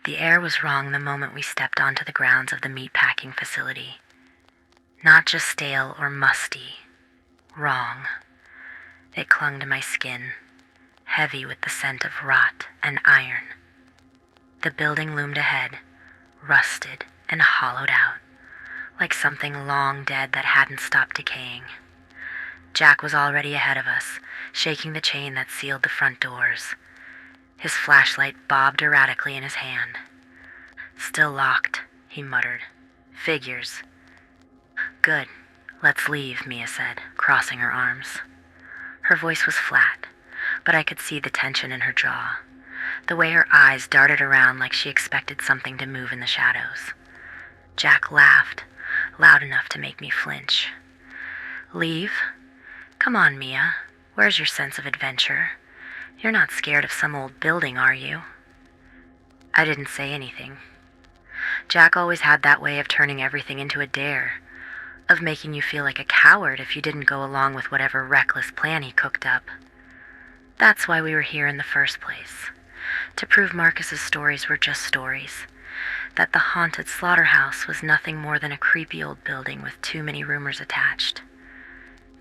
The air was wrong the moment we stepped onto the grounds of the meatpacking facility. Not just stale or musty. Wrong. It clung to my skin, heavy with the scent of rot and iron. The building loomed ahead, rusted and hollowed out, like something long dead that hadn't stopped decaying. Jack was already ahead of us, shaking the chain that sealed the front doors. His flashlight bobbed erratically in his hand. "Still locked," he muttered. "Figures." "Good. Let's leave," Mia said, crossing her arms. Her voice was flat, but I could see the tension in her jaw, the way her eyes darted around like she expected something to move in the shadows. Jack laughed, loud enough to make me flinch. "Leave? Come on, Mia. Where's your sense of adventure? You're not scared of some old building, are you?" I didn't say anything. Jack always had that way of turning everything into a dare, of making you feel like a coward if you didn't go along with whatever reckless plan he cooked up. That's why we were here in the first place, to prove Marcus's stories were just stories, that the haunted slaughterhouse was nothing more than a creepy old building with too many rumors attached.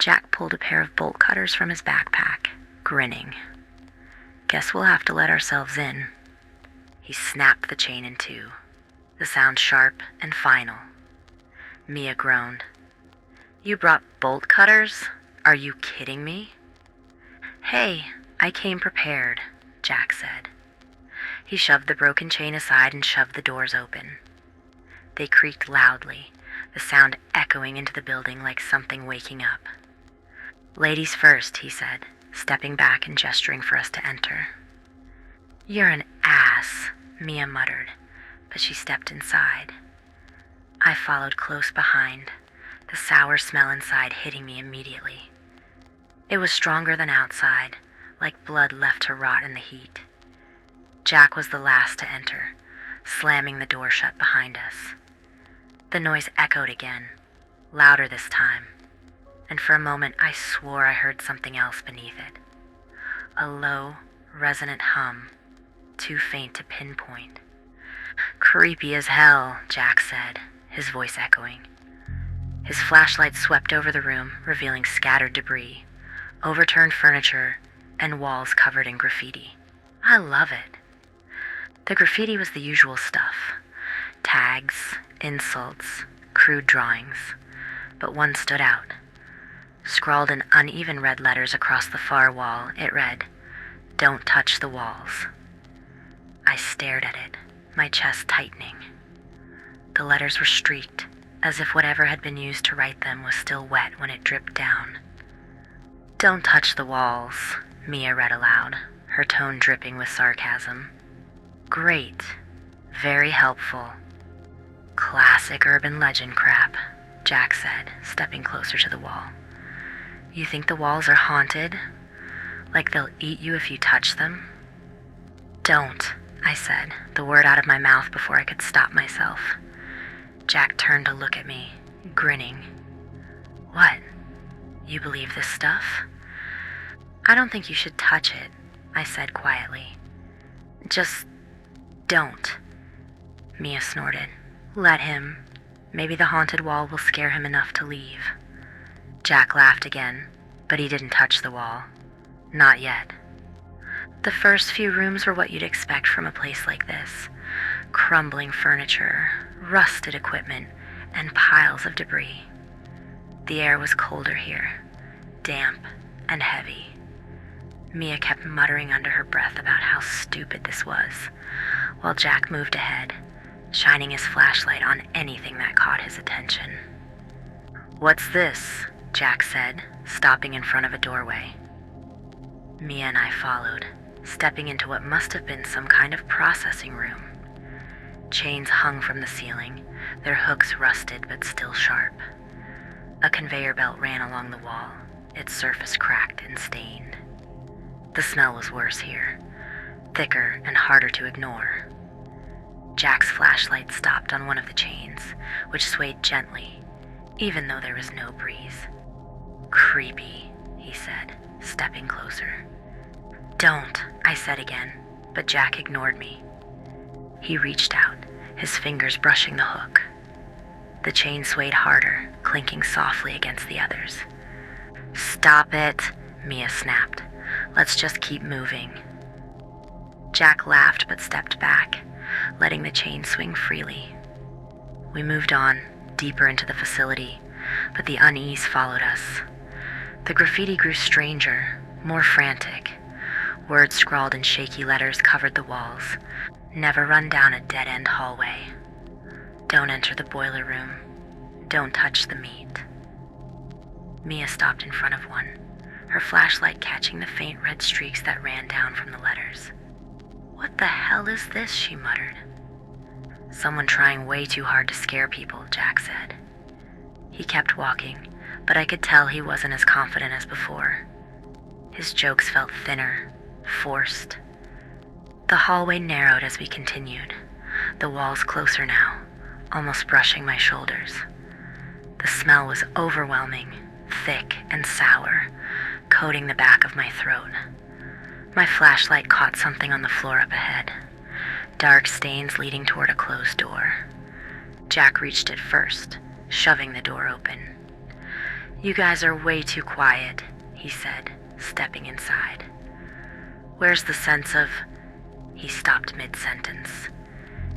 Jack pulled a pair of bolt cutters from his backpack, grinning. "Guess we'll have to let ourselves in." He snapped the chain in two, the sound sharp and final. Mia groaned. "You brought bolt cutters? Are you kidding me?" "Hey, I came prepared," Jack said. He shoved the broken chain aside and shoved the doors open. They creaked loudly, the sound echoing into the building like something waking up. "Ladies first," he said, stepping back and gesturing for us to enter. "You're an ass," Mia muttered, but she stepped inside. I followed close behind, the sour smell inside hitting me immediately. It was stronger than outside, like blood left to rot in the heat. Jack was the last to enter, slamming the door shut behind us. The noise echoed again, louder this time, and for a moment I swore I heard something else beneath it. A low, resonant hum, too faint to pinpoint. "Creepy as hell," Jack said, his voice echoing. His flashlight swept over the room, revealing scattered debris, overturned furniture, and walls covered in graffiti. I love it. The graffiti was the usual stuff. Tags, insults, crude drawings. But one stood out. Scrawled in uneven red letters across the far wall, it read, "Don't touch the walls." I stared at it, my chest tightening. The letters were streaked, as if whatever had been used to write them was still wet when it dripped down. "Don't touch the walls," Mia read aloud, her tone dripping with sarcasm. "Great. Very helpful." "Classic urban legend crap," Jack said, stepping closer to the wall. "You think the walls are haunted? Like they'll eat you if you touch them?" "Don't," I said, the word out of my mouth before I could stop myself. Jack turned to look at me, grinning. "What? You believe this stuff?" "I don't think you should touch it," I said quietly. "Just don't." Mia snorted. "Let him. Maybe the haunted wall will scare him enough to leave." Jack laughed again, but he didn't touch the wall. Not yet. The first few rooms were what you'd expect from a place like this. Crumbling furniture, rusted equipment, and piles of debris. The air was colder here, damp and heavy. Mia kept muttering under her breath about how stupid this was, while Jack moved ahead, shining his flashlight on anything that caught his attention. "What's this?" Jack said, stopping in front of a doorway. Mia and I followed, stepping into what must have been some kind of processing room. Chains hung from the ceiling, their hooks rusted but still sharp. A conveyor belt ran along the wall, its surface cracked and stained. The smell was worse here, thicker and harder to ignore. Jack's flashlight stopped on one of the chains, which swayed gently, even though there was no breeze. "Creepy," he said, stepping closer. "Don't," I said again, but Jack ignored me. He reached out, his fingers brushing the hook. The chain swayed harder, clinking softly against the others. "Stop it," Mia snapped. "Let's just keep moving." Jack laughed but stepped back, letting the chain swing freely. We moved on, deeper into the facility, but the unease followed us. The graffiti grew stranger, more frantic. Words scrawled in shaky letters covered the walls. "Never run down a dead-end hallway. Don't enter the boiler room. Don't touch the meat." Mia stopped in front of one, her flashlight catching the faint red streaks that ran down from the letters. "What the hell is this?" she muttered. "Someone trying way too hard to scare people," Jack said. He kept walking, but I could tell he wasn't as confident as before. His jokes felt thinner, forced. The hallway narrowed as we continued, the walls closer now, almost brushing my shoulders. The smell was overwhelming, thick and sour, coating the back of my throat. My flashlight caught something on the floor up ahead, dark stains leading toward a closed door. Jack reached it first, shoving the door open. "You guys are way too quiet," he said, stepping inside. "Where's the sense of—" He stopped mid-sentence.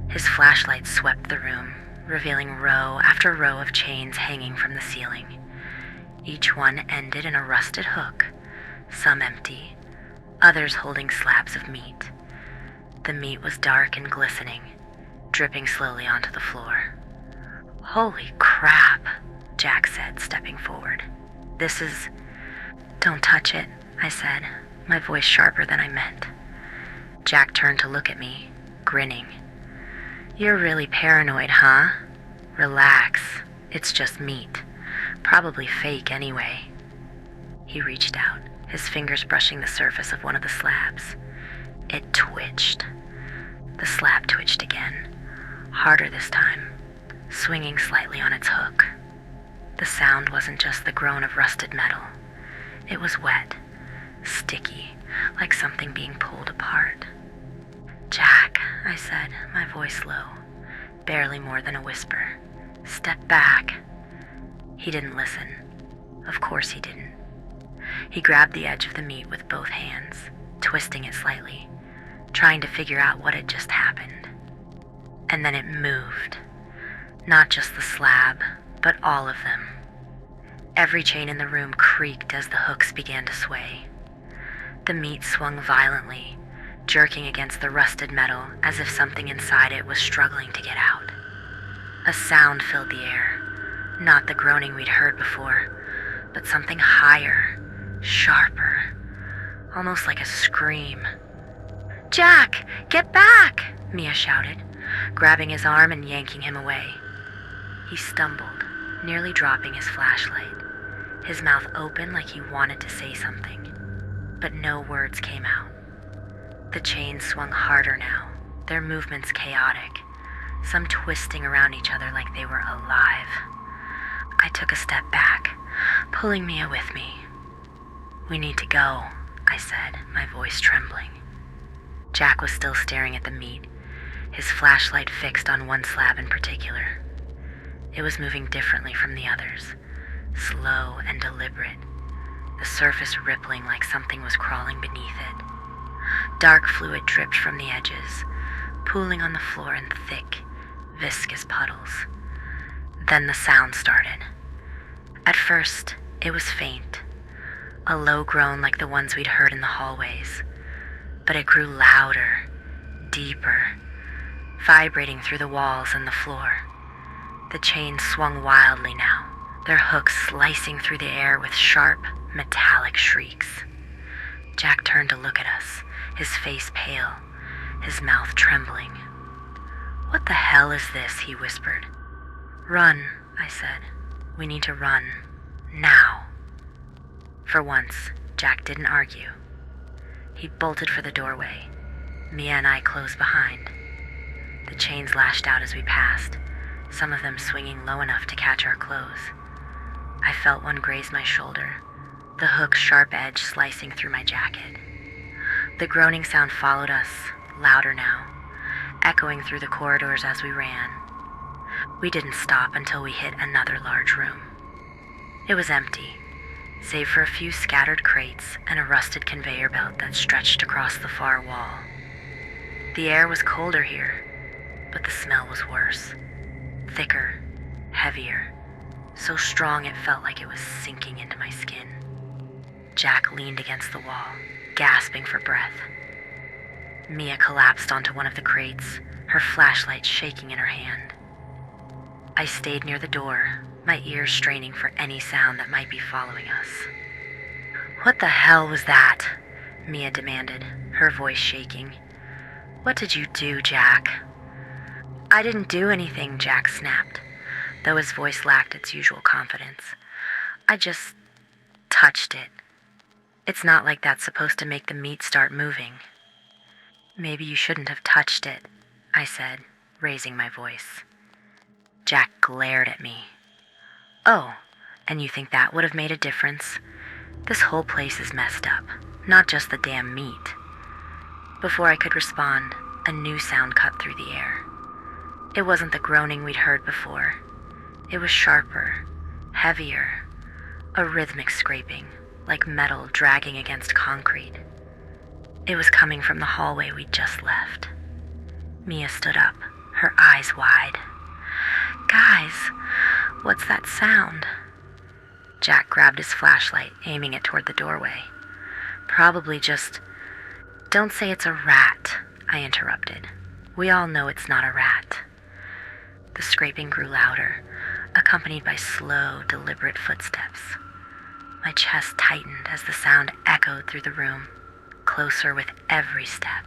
His flashlight swept the room, revealing row after row of chains hanging from the ceiling. Each one ended in a rusted hook, some empty, others holding slabs of meat. The meat was dark and glistening, dripping slowly onto the floor. "Holy crap," Jack said, stepping forward. "This is—" "Don't touch it," I said, my voice sharper than I meant. Jack turned to look at me, grinning. "You're really paranoid, huh? Relax, it's just meat. Probably fake anyway." He reached out, his fingers brushing the surface of one of the slabs. It twitched. The slab twitched again, harder this time, swinging slightly on its hook. The sound wasn't just the groan of rusted metal. It was wet, sticky, like something being pulled apart. "Jack," I said, my voice low, barely more than a whisper. "Step back." He didn't listen. Of course he didn't. He grabbed the edge of the meat with both hands, twisting it slightly, trying to figure out what had just happened. And then it moved. Not just the slab, but all of them. Every chain in the room creaked as the hooks began to sway. The meat swung violently, jerking against the rusted metal as if something inside it was struggling to get out. A sound filled the air, not the groaning we'd heard before, but something higher, sharper, almost like a scream. "Jack, get back!" Mia shouted, grabbing his arm and yanking him away. He stumbled, nearly dropping his flashlight, his mouth open like he wanted to say something, but no words came out. The chains swung harder now, their movements chaotic, some twisting around each other like they were alive. I took a step back, pulling Mia with me. "We need to go," I said, my voice trembling. Jack was still staring at the meat, his flashlight fixed on one slab in particular. It was moving differently from the others, slow and deliberate, the surface rippling like something was crawling beneath it. Dark fluid dripped from the edges, pooling on the floor in thick, viscous puddles. Then the sound started. At first, it was faint, a low groan like the ones we'd heard in the hallways, but it grew louder, deeper, vibrating through the walls and the floor. The chains swung wildly now, their hooks slicing through the air with sharp, metallic shrieks. Jack turned to look at us, his face pale, his mouth trembling. "What the hell is this?" he whispered. "Run," I said. "We need to run. Now." For once, Jack didn't argue. He bolted for the doorway. Mia and I closed behind. The chains lashed out as we passed, some of them swinging low enough to catch our clothes. I felt one graze my shoulder, the hook's sharp edge slicing through my jacket. The groaning sound followed us, louder now, echoing through the corridors as we ran. We didn't stop until we hit another large room. It was empty, save for a few scattered crates and a rusted conveyor belt that stretched across the far wall. The air was colder here, but the smell was worse. Thicker, heavier, so strong it felt like it was sinking into my skin. Jack leaned against the wall, gasping for breath. Mia collapsed onto one of the crates, her flashlight shaking in her hand. I stayed near the door, my ears straining for any sound that might be following us. "What the hell was that?" Mia demanded, her voice shaking. "What did you do, Jack?" "I didn't do anything," Jack snapped, though his voice lacked its usual confidence. "I just touched it. It's not like that's supposed to make the meat start moving." "Maybe you shouldn't have touched it," I said, raising my voice. Jack glared at me. "Oh, and you think that would have made a difference? This whole place is messed up, not just the damn meat." Before I could respond, a new sound cut through the air. It wasn't the groaning we'd heard before. It was sharper, heavier, a rhythmic scraping, like metal dragging against concrete. It was coming from the hallway we'd just left. Mia stood up, her eyes wide. "Guys, what's that sound?" Jack grabbed his flashlight, aiming it toward the doorway. "Probably just..." "Don't say it's a rat," I interrupted. "We all know it's not a rat." The scraping grew louder, accompanied by slow, deliberate footsteps. My chest tightened as the sound echoed through the room, closer with every step.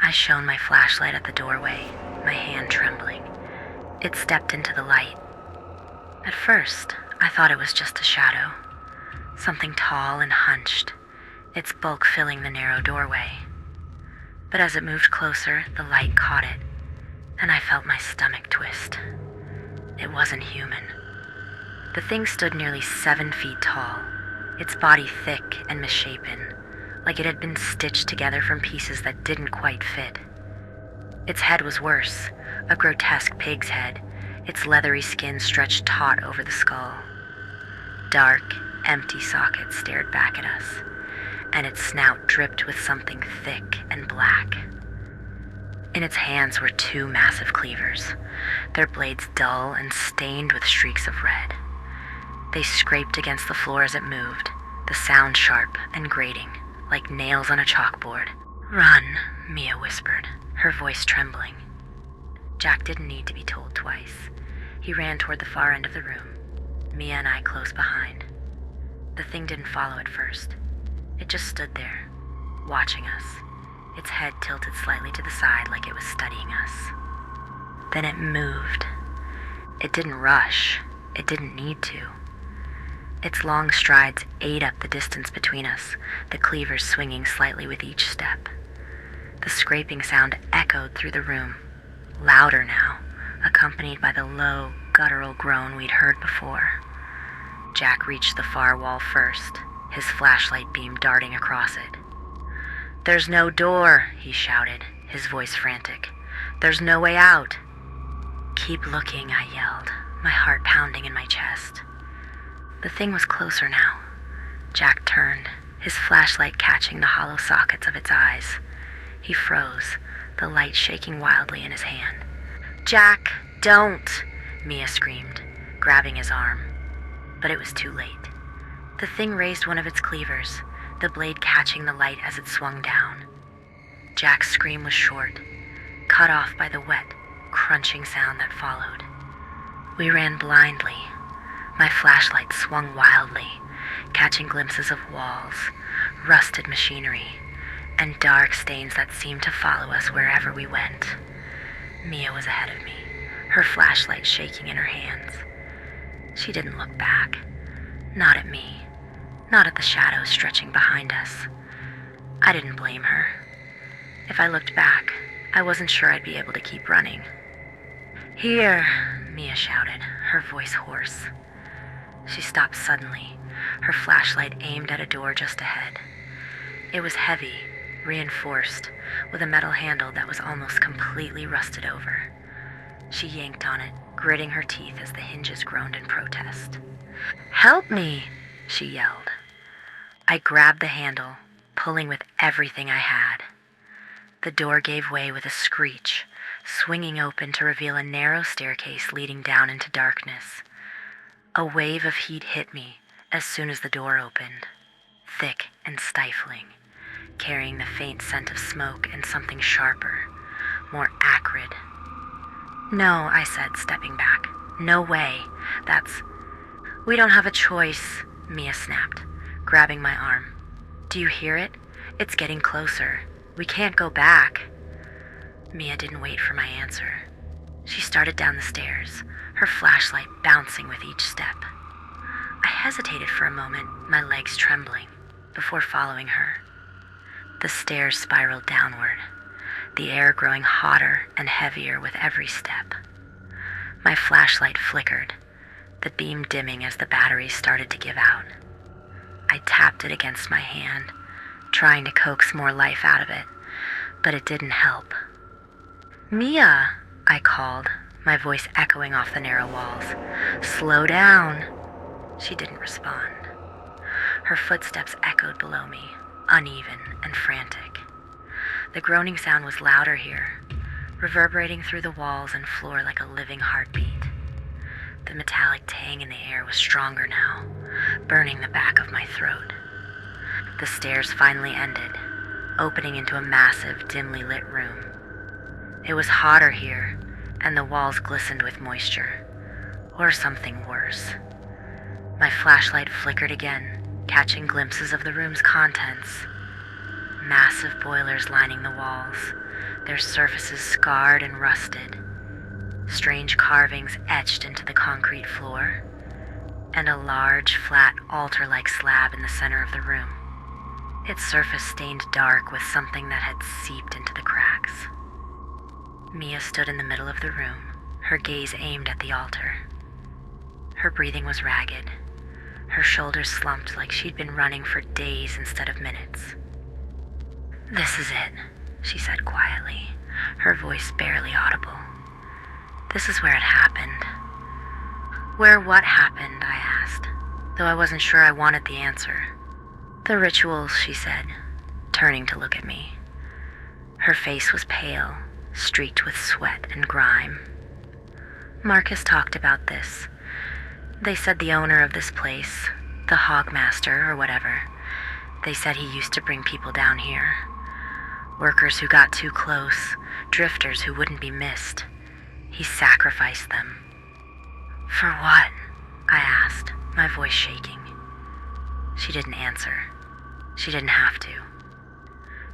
I shone my flashlight at the doorway, my hand trembling. It stepped into the light. At first, I thought it was just a shadow, something tall and hunched, its bulk filling the narrow doorway. But as it moved closer, the light caught it, and I felt my stomach twist. It wasn't human. The thing stood nearly 7 feet tall, its body thick and misshapen, like it had been stitched together from pieces that didn't quite fit. Its head was worse, a grotesque pig's head, its leathery skin stretched taut over the skull. Dark, empty sockets stared back at us, and its snout dripped with something thick and black. In its hands were 2 massive cleavers, their blades dull and stained with streaks of red. They scraped against the floor as it moved, the sound sharp and grating, like nails on a chalkboard. "Run," Mia whispered, her voice trembling. Jack didn't need to be told twice. He ran toward the far end of the room, Mia and I close behind. The thing didn't follow at first. It just stood there, watching us, its head tilted slightly to the side like it was studying us. Then it moved. It didn't rush. It didn't need to. Its long strides ate up the distance between us, the cleavers swinging slightly with each step. The scraping sound echoed through the room, louder now, accompanied by the low, guttural groan we'd heard before. Jack reached the far wall first, his flashlight beam darting across it. "There's no door," he shouted, his voice frantic. "There's no way out." "Keep looking," I yelled, my heart pounding in my chest. The thing was closer now. Jack turned, his flashlight catching the hollow sockets of its eyes. He froze, the light shaking wildly in his hand. "Jack, don't!" Mia screamed, grabbing his arm. But it was too late. The thing raised one of its cleavers, the blade catching the light as it swung down. Jack's scream was short, cut off by the wet, crunching sound that followed. We ran blindly. My flashlight swung wildly, catching glimpses of walls, rusted machinery, and dark stains that seemed to follow us wherever we went. Mia was ahead of me, her flashlight shaking in her hands. She didn't look back. Not at me. Not at the shadows stretching behind us. I didn't blame her. If I looked back, I wasn't sure I'd be able to keep running. "Here," Mia shouted, her voice hoarse. She stopped suddenly, her flashlight aimed at a door just ahead. It was heavy, reinforced with a metal handle that was almost completely rusted over. She yanked on it, gritting her teeth as the hinges groaned in protest. "Help me!" she yelled. I grabbed the handle, pulling with everything I had. The door gave way with a screech, swinging open to reveal a narrow staircase leading down into darkness. A wave of heat hit me as soon as the door opened, thick and stifling, carrying the faint scent of smoke and something sharper, more acrid. "No," I said, stepping back. "No way. We don't have a choice," Mia snapped, grabbing my arm. "Do you hear it? It's getting closer. We can't go back." Mia didn't wait for my answer. She started down the stairs, her flashlight bouncing with each step. I hesitated for a moment, my legs trembling, before following her. The stairs spiraled downward, the air growing hotter and heavier with every step. My flashlight flickered, the beam dimming as the batteries started to give out. I tapped it against my hand, trying to coax more life out of it, but it didn't help. "Mia," I called, my voice echoing off the narrow walls. "Slow down." She didn't respond. Her footsteps echoed below me, uneven and frantic. The groaning sound was louder here, reverberating through the walls and floor like a living heartbeat. The metallic tang in the air was stronger now, burning the back of my throat. The stairs finally ended, opening into a massive, dimly lit room. It was hotter here, and the walls glistened with moisture, or something worse. My flashlight flickered again, catching glimpses of the room's contents. Massive boilers lining the walls, their surfaces scarred and rusted. Strange carvings etched into the concrete floor, and a large, flat, altar-like slab in the center of the room. Its surface stained dark with something that had seeped into the cracks. Mia stood in the middle of the room, her gaze aimed at the altar. Her breathing was ragged, her shoulders slumped like she'd been running for days instead of minutes. "This is it," she said quietly, her voice barely audible. "This is where it happened." "Where what happened?" I asked, though I wasn't sure I wanted the answer. "The rituals," she said, turning to look at me. Her face was pale, streaked with sweat and grime. "Marcus talked about this. They said the owner of this place, the Hogmaster or whatever, they said he used to bring people down here. Workers who got too close, drifters who wouldn't be missed. He sacrificed them." "For what?" I asked, my voice shaking. She didn't answer. She didn't have to.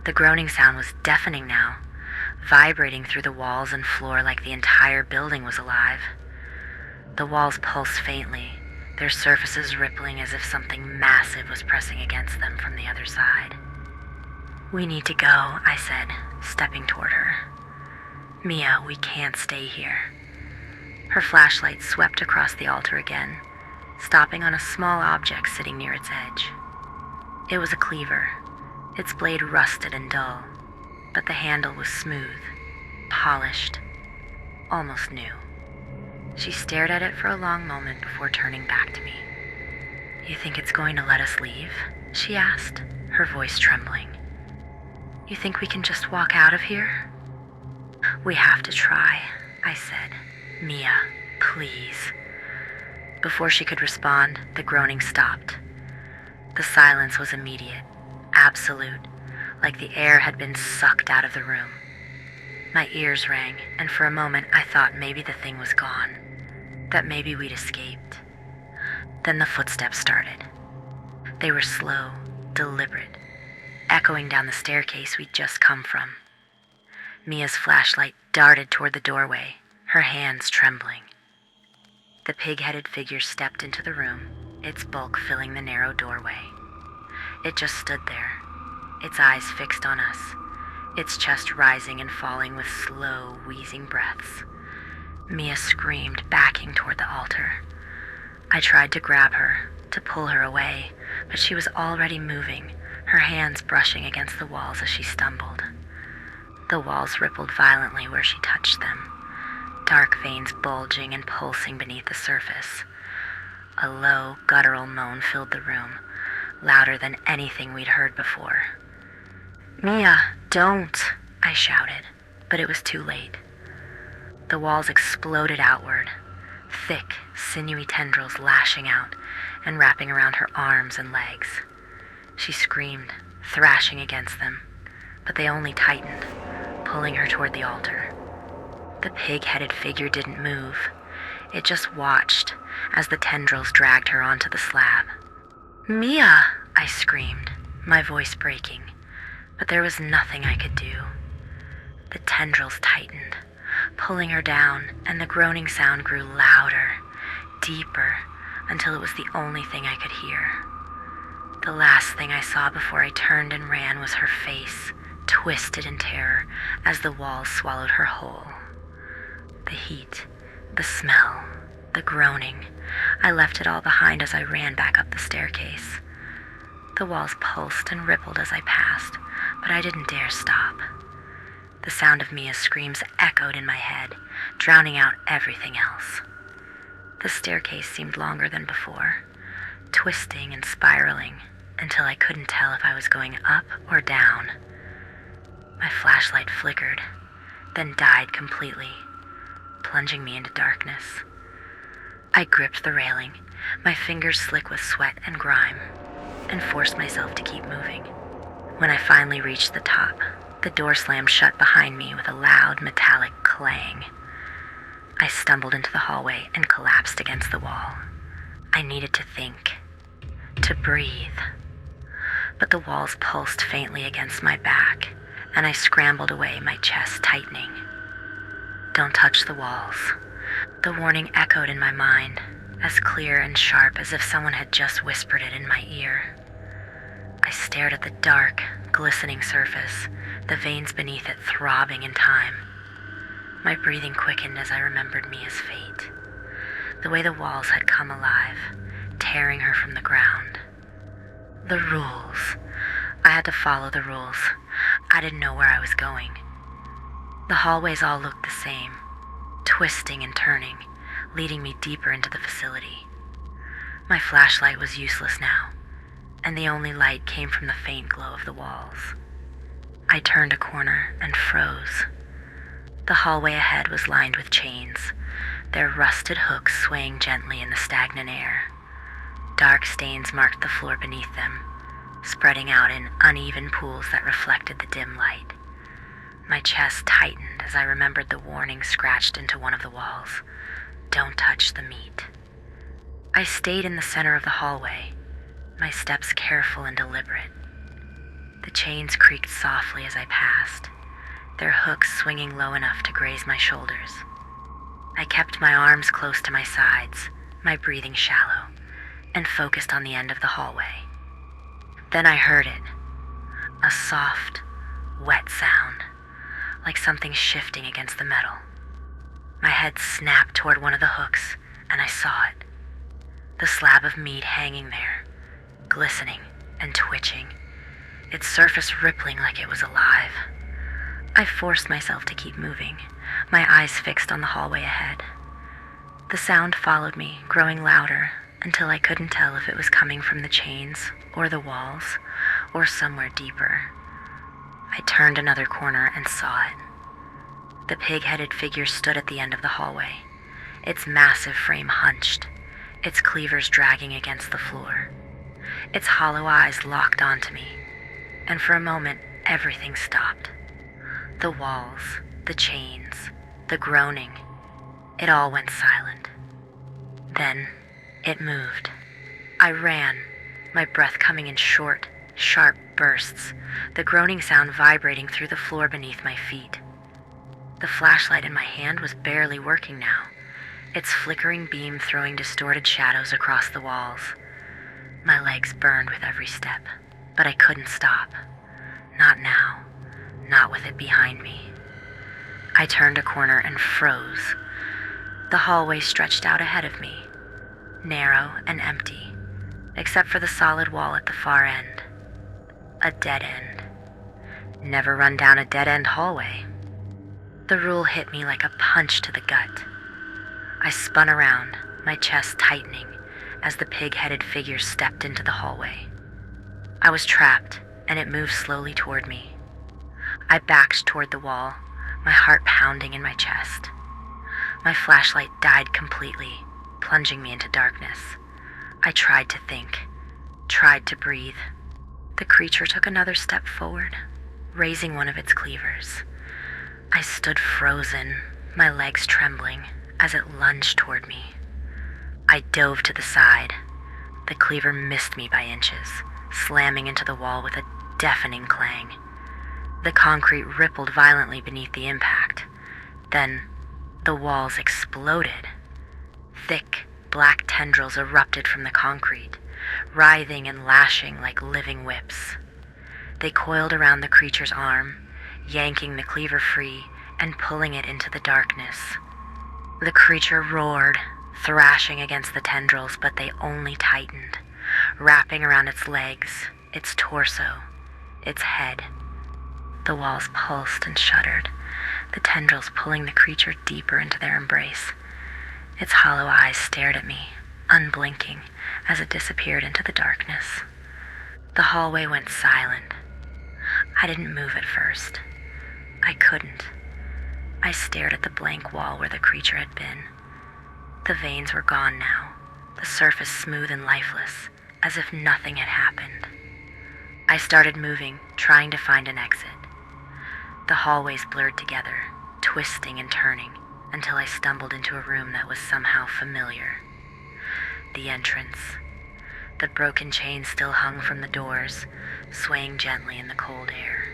The groaning sound was deafening now, vibrating through the walls and floor like the entire building was alive. The walls pulsed faintly, their surfaces rippling as if something massive was pressing against them from the other side. "We need to go," I said, stepping toward her. "Mia, we can't stay here." Her flashlight swept across the altar again, stopping on a small object sitting near its edge. It was a cleaver, its blade rusted and dull, but the handle was smooth, polished, almost new. She stared at it for a long moment before turning back to me. "You think it's going to let us leave?" she asked, her voice trembling. "You think we can just walk out of here?" "We have to try," I said. "Mia, please." Before she could respond, the groaning stopped. The silence was immediate, absolute, like the air had been sucked out of the room. My ears rang, and for a moment I thought maybe the thing was gone, that maybe we'd escaped. Then the footsteps started. They were slow, deliberate, echoing down the staircase we'd just come from. Mia's flashlight darted toward the doorway, her hands trembling. The pig-headed figure stepped into the room, its bulk filling the narrow doorway. It just stood there, its eyes fixed on us, its chest rising and falling with slow, wheezing breaths. Mia screamed, backing toward the altar. I tried to grab her, to pull her away, but she was already moving, her hands brushing against the walls as she stumbled. The walls rippled violently where she touched them, dark veins bulging and pulsing beneath the surface. A low, guttural moan filled the room, louder than anything we'd heard before. "Mia, don't!" I shouted, but it was too late. The walls exploded outward, thick, sinewy tendrils lashing out and wrapping around her arms and legs. She screamed, thrashing against them, but they only tightened, pulling her toward the altar. The pig-headed figure didn't move. It just watched as the tendrils dragged her onto the slab. "Mia!" I screamed, my voice breaking, but there was nothing I could do. The tendrils tightened, pulling her down, and the groaning sound grew louder, deeper, until it was the only thing I could hear. The last thing I saw before I turned and ran was her face, twisted in terror as the walls swallowed her whole. The heat, the smell, the groaning, I left it all behind as I ran back up the staircase. The walls pulsed and rippled as I passed, but I didn't dare stop. The sound of Mia's screams echoed in my head, drowning out everything else. The staircase seemed longer than before, twisting and spiraling until I couldn't tell if I was going up or down. My flashlight flickered, then died completely, plunging me into darkness. I gripped the railing, my fingers slick with sweat and grime, and forced myself to keep moving. When I finally reached the top, the door slammed shut behind me with a loud metallic clang. I stumbled into the hallway and collapsed against the wall. I needed to think, to breathe. But the walls pulsed faintly against my back, and I scrambled away, my chest tightening. "Don't touch the walls." The warning echoed in my mind, as clear and sharp as if someone had just whispered it in my ear. I stared at the dark, glistening surface, the veins beneath it throbbing in time. My breathing quickened as I remembered Mia's fate, the way the walls had come alive, tearing her from the ground. The rules. I had to follow the rules. I didn't know where I was going. The hallways all looked the same, twisting and turning, leading me deeper into the facility. My flashlight was useless now, and the only light came from the faint glow of the walls. I turned a corner and froze. The hallway ahead was lined with chains, their rusted hooks swaying gently in the stagnant air. Dark stains marked the floor beneath them, spreading out in uneven pools that reflected the dim light. My chest tightened as I remembered the warning scratched into one of the walls. "Don't touch the meat." I stayed in the center of the hallway, my steps careful and deliberate. The chains creaked softly as I passed, their hooks swinging low enough to graze my shoulders. I kept my arms close to my sides, my breathing shallow, and focused on the end of the hallway. Then I heard it, a soft, wet sound, like something shifting against the metal. My head snapped toward one of the hooks, and I saw it. The slab of meat hanging there, glistening and twitching, its surface rippling like it was alive. I forced myself to keep moving, my eyes fixed on the hallway ahead. The sound followed me, growing louder, until I couldn't tell if it was coming from the chains, or the walls, or somewhere deeper. I turned another corner and saw it. The pig-headed figure stood at the end of the hallway, its massive frame hunched, its cleavers dragging against the floor. Its hollow eyes locked onto me, and for a moment, everything stopped. The walls, the chains, the groaning, it all went silent. Then, it moved. I ran, my breath coming in short, sharp bursts, the groaning sound vibrating through the floor beneath my feet. The flashlight in my hand was barely working now, its flickering beam throwing distorted shadows across the walls. My legs burned with every step, but I couldn't stop. Not now, not with it behind me. I turned a corner and froze. The hallway stretched out ahead of me, narrow and empty, except for the solid wall at the far end. A dead end. Never run down a dead-end hallway. The rule hit me like a punch to the gut. I spun around, my chest tightening, as the pig-headed figure stepped into the hallway. I was trapped, and it moved slowly toward me. I backed toward the wall, my heart pounding in my chest. My flashlight died completely, plunging me into darkness. I tried to think, tried to breathe. The creature took another step forward, raising one of its cleavers. I stood frozen, my legs trembling, as it lunged toward me. I dove to the side. The cleaver missed me by inches, slamming into the wall with a deafening clang. The concrete rippled violently beneath the impact. Then, the walls exploded. Thick, black tendrils erupted from the concrete, writhing and lashing like living whips. They coiled around the creature's arm, yanking the cleaver free and pulling it into the darkness. The creature roared, thrashing against the tendrils, but they only tightened, wrapping around its legs, its torso, its head. The walls pulsed and shuddered, the tendrils pulling the creature deeper into their embrace. Its hollow eyes stared at me, unblinking, as it disappeared into the darkness. The hallway went silent. I didn't move at first. I couldn't. I stared at the blank wall where the creature had been. The veins were gone now, the surface smooth and lifeless, as if nothing had happened. I started moving, trying to find an exit. The hallways blurred together, twisting and turning, until I stumbled into a room that was somehow familiar. The entrance. The broken chain still hung from the doors, swaying gently in the cold air.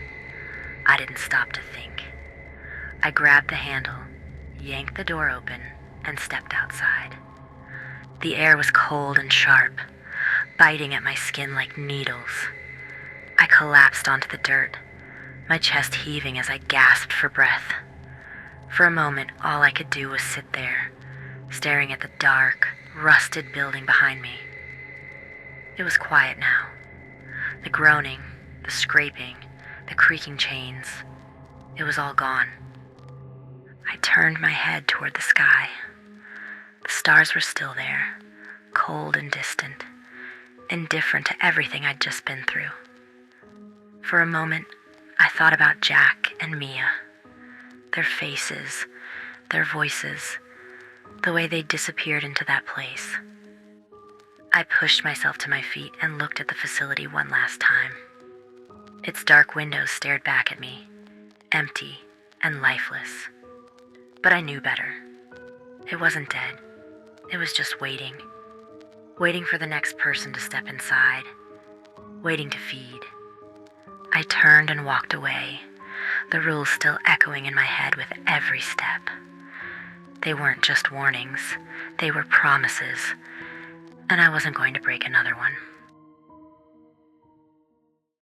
I didn't stop to think. I grabbed the handle, yanked the door open, and stepped outside. The air was cold and sharp, biting at my skin like needles. I collapsed onto the dirt, my chest heaving as I gasped for breath. For a moment, all I could do was sit there, staring at the dark, rusted building behind me. It was quiet now. The groaning, the scraping, the creaking chains, it was all gone. I turned my head toward the sky. The stars were still there, cold and distant, indifferent to everything I'd just been through. For a moment, I thought about Jack and Mia, their faces, their voices, the way they disappeared into that place. I pushed myself to my feet and looked at the facility one last time. Its dark windows stared back at me, empty and lifeless. But I knew better. It wasn't dead. It was just waiting. Waiting for the next person to step inside. Waiting to feed. I turned and walked away, the rules still echoing in my head with every step. They weren't just warnings. They were promises. And I wasn't going to break another one.